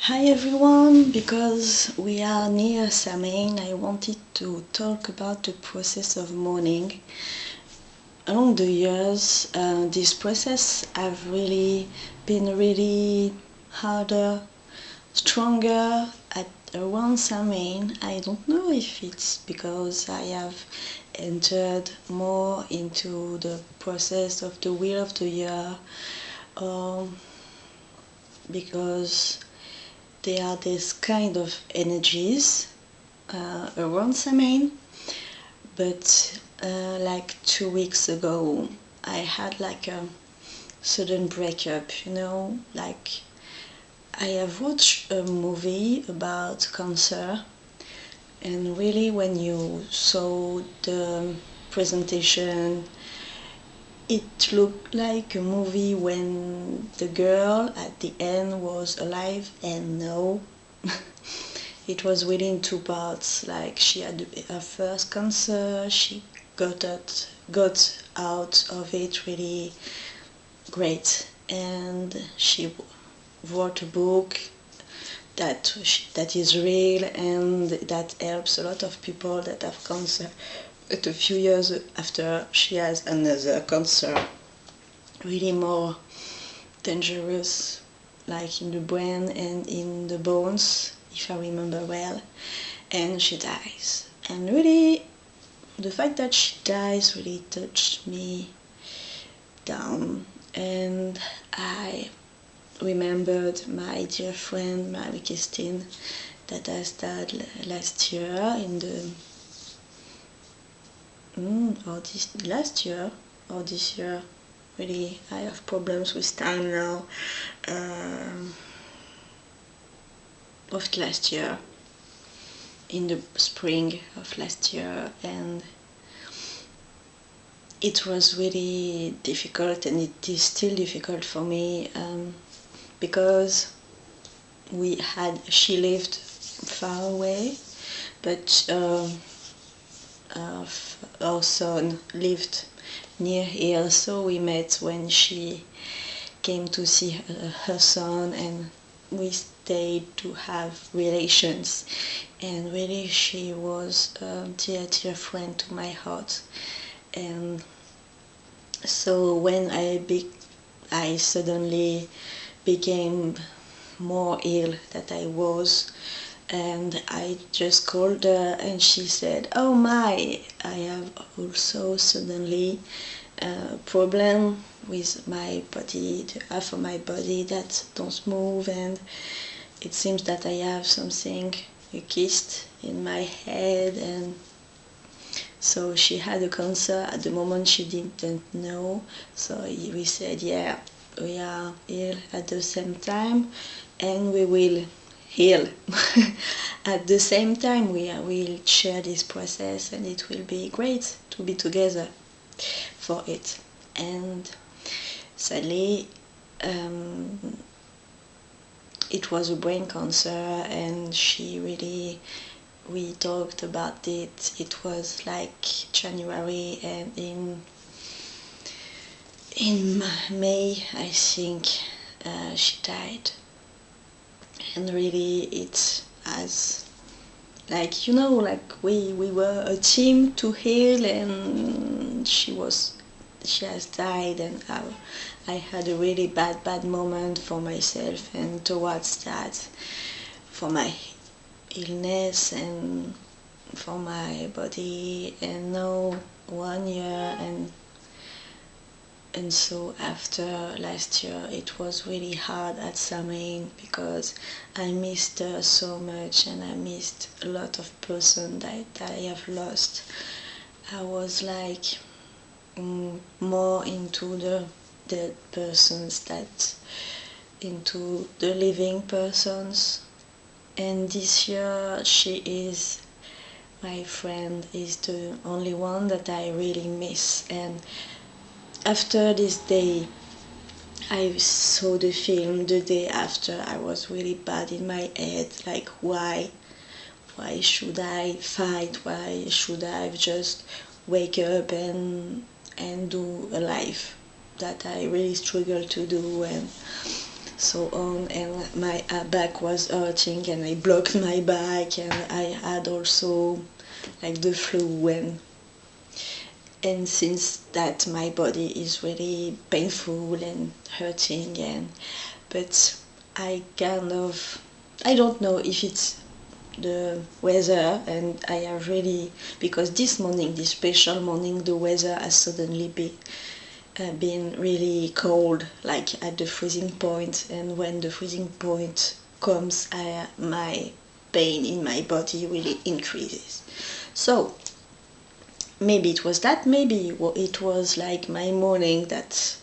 Hi everyone, because we are near Samhain, I wanted to talk about the process of mourning. Along the years, this process have really been really harder, stronger at around Samhain. I don't know if it's because I have entered more into the process of the wheel of the year, or because there are these kind of energies around Samhain, but like 2 weeks ago, I had like a sudden breakup, like I have watched a movie about cancer, and really when you saw the presentation, it looked like a movie when the girl at the end was alive, and no. It was really in two parts. Like she had her first cancer, she got out of it really great, and she wrote a book that is real and that helps a lot of people that have cancer. But a few years after, she has another cancer, really more dangerous, like in the brain and in the bones, if I remember well, and she dies. And really, the fact that she dies really touched me down, and I remembered my dear friend Marie-Christine that has died last year in the last year or this year. Really, I have problems with time now. Of last year, in the spring of last year, and it was really difficult, and it is still difficult for me, because she lived far away, but our son lived near here, so we met when she came to see her son, and we stayed to have relations. And really, she was a dear friend to my heart. And so when I suddenly became more ill than I was, and I just called her, and she said, "Oh my, I have also suddenly a problem with my body, the half of my body that don't move, and it seems that I have something, a cyst in my head." And so she had a cancer. At the moment she didn't know, so we said, yeah, we are ill at the same time, and we will heal at the same time. We will share this process, and it will be great to be together for it. And sadly, it was a brain cancer, and we talked about it. It was like January, and in May, I think, she died. And really, it's as like, like we were a team to heal, and she has died, and I had a really bad moment for myself and towards that, for my illness and for my body. And now 1 year, and so after last year, it was really hard at Samhain, because I missed her so much, and I missed a lot of person that I have lost. I was like more into the dead persons that into the living persons. And this year, my friend is the only one that I really miss. And after this day, I saw the film the day after. I was really bad in my head, like why should I fight? Why should I just wake up and do a life that I really struggle to do? And so on, and my back was hurting, and I blocked my back, and I had also like the flu, and since that my body is really painful and hurting, but I don't know if it's the weather, and I have really, because this morning, this special morning, the weather has suddenly been really cold, like at the freezing point, and when the freezing point comes, my pain in my body really increases. So maybe it was that, maybe it was like my morning that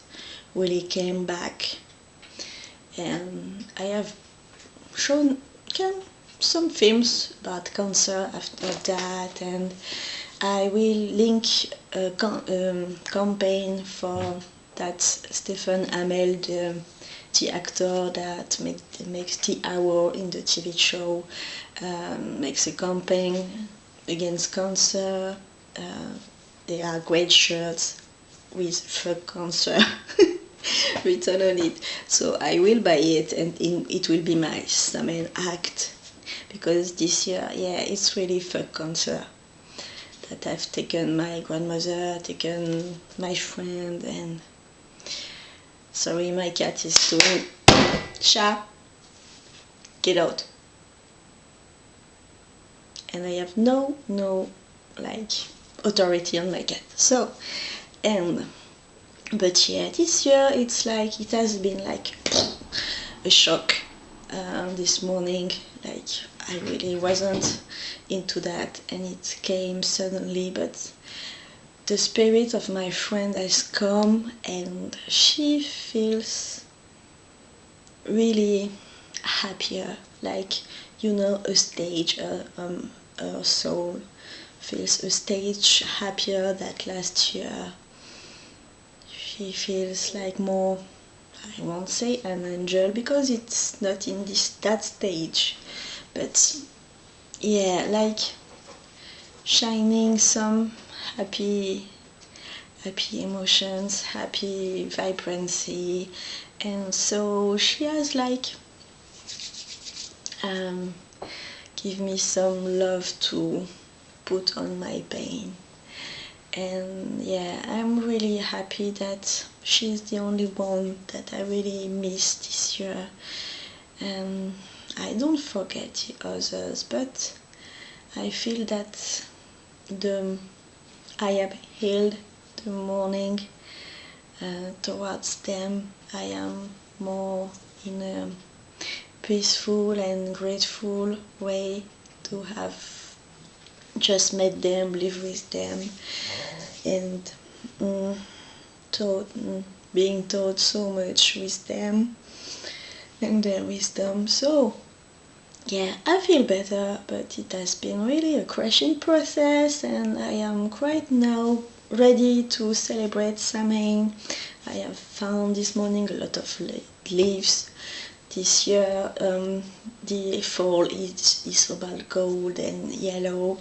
really came back. And I have shown some films about cancer after that, and I will link a campaign for that Stephen Amell, the actor that makes the hour in the TV show, makes a campaign against cancer. They are great shirts with "fuck cancer" written on it. So I will buy it, and it will be my Samhain act, because this year, yeah, it's really "fuck cancer" that I've taken my grandmother, taken my friend, and sorry, my cat is doing Sha, get out. And I have no like authority on my cat. So, but yeah, this year it has been like a shock. This morning, like I really wasn't into that, and it came suddenly, but the spirit of my friend has come, and she feels really happier, like, a stage, her soul feels a stage happier that last year. She feels like more, I won't say an angel, because it's not in that stage, but yeah, like shining some happy emotions, happy vibrancy. And so she has like give me some love to put on my pain. And yeah, I'm really happy that she's the only one that I really miss this year. And I don't forget the others, but I feel that I have healed the mourning towards them. I am more in a peaceful and grateful way to have just met them, live with them, and being taught so much with them and their wisdom. So yeah, I feel better, but it has been really a crushing process, and I am quite now ready to celebrate Samhain. I have found this morning a lot of leaves. This year, the fall is about gold and yellow.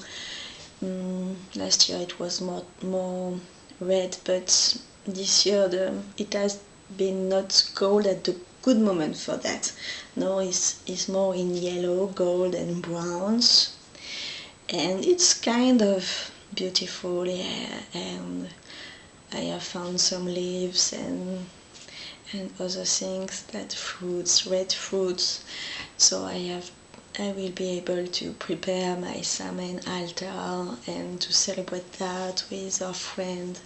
Last year it was more red, but this year it has been not gold at the good moment for that. No, it's more in yellow, gold, and browns, and it's kind of beautiful, yeah. And I have found some leaves and other things, red fruits. So I will be able to prepare my Samhain altar and to celebrate that with our friend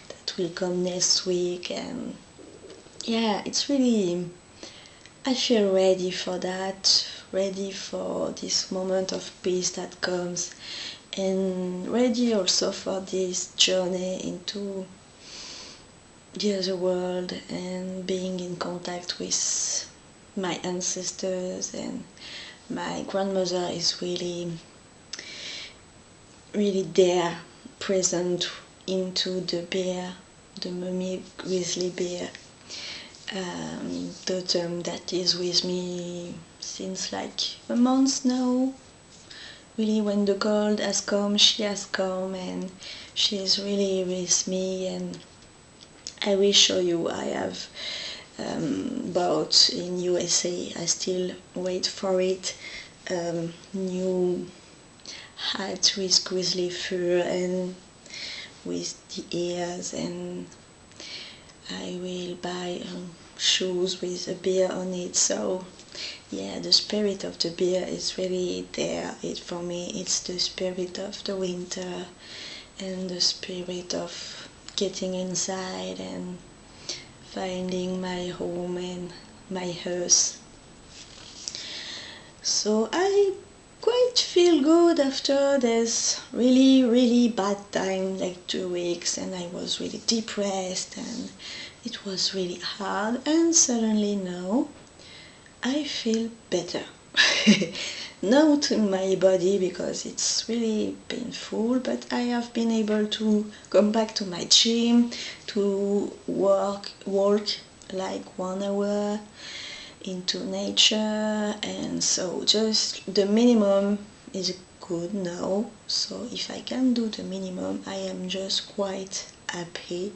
that will come next week. And yeah, it's really, I feel ready for that, ready for this moment of peace that comes, and ready also for this journey into the other world and being in contact with my ancestors. And my grandmother is really there, present into the bear, the mummy grizzly bear, totem that is with me since like a month now. Really, when the cold has come, she has come, and she is really with me. And I will show you, I have bought in USA. I still wait for it. New hat with grizzly fur and with the ears, and I will buy shoes with a bear on it. So yeah, the spirit of the bear is really there. For me, it's the spirit of the winter and the spirit of getting inside and finding my home and my hearth. So I quite feel good after this really bad time, like 2 weeks, and I was really depressed and it was really hard, and suddenly now I feel better. Not in my body because it's really painful, but I have been able to come back to my gym, to walk like 1 hour into nature, and so just the minimum is good now. So if I can do the minimum, I am just quite happy,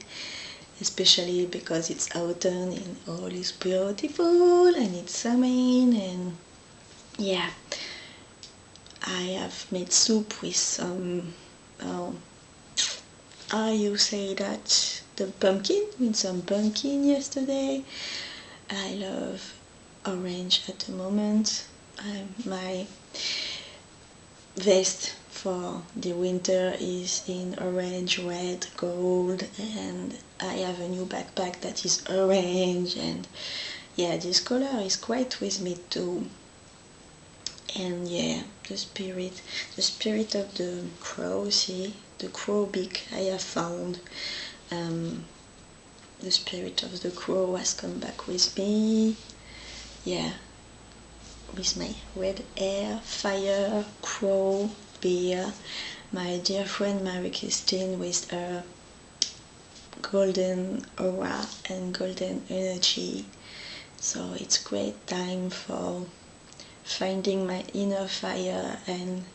especially because it's autumn and all is beautiful and it's Samhain, and yeah, I have made soup with some how you say that, the pumpkin, with some pumpkin yesterday. I love orange at the moment. My vest for the winter is in orange, red, gold, and I have a new backpack that is orange, and yeah, this color is quite with me too. And yeah, the spirit of the crow, see, the crow beak I have found. The spirit of the crow has come back with me. Yeah, with my red hair, fire, crow, bear, my dear friend Marie-Christine with her golden aura and golden energy. So it's great time for finding my inner fire and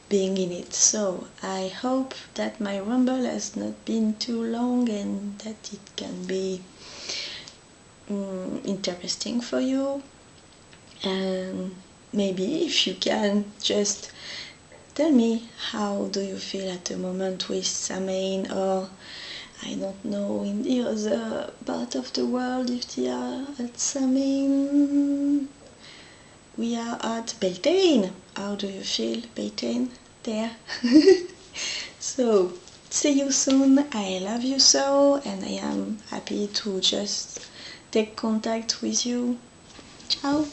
being in it. So I hope that my rumble has not been too long and that it can be interesting for you. And maybe if you can, just tell me how do you feel at the moment with Samhain, or I don't know, in the other part of the world, if they are at Samhain. We are at Beltane. How do you feel, Beltane, there? So, see you soon. I love you so, and I am happy to just take contact with you. Ciao!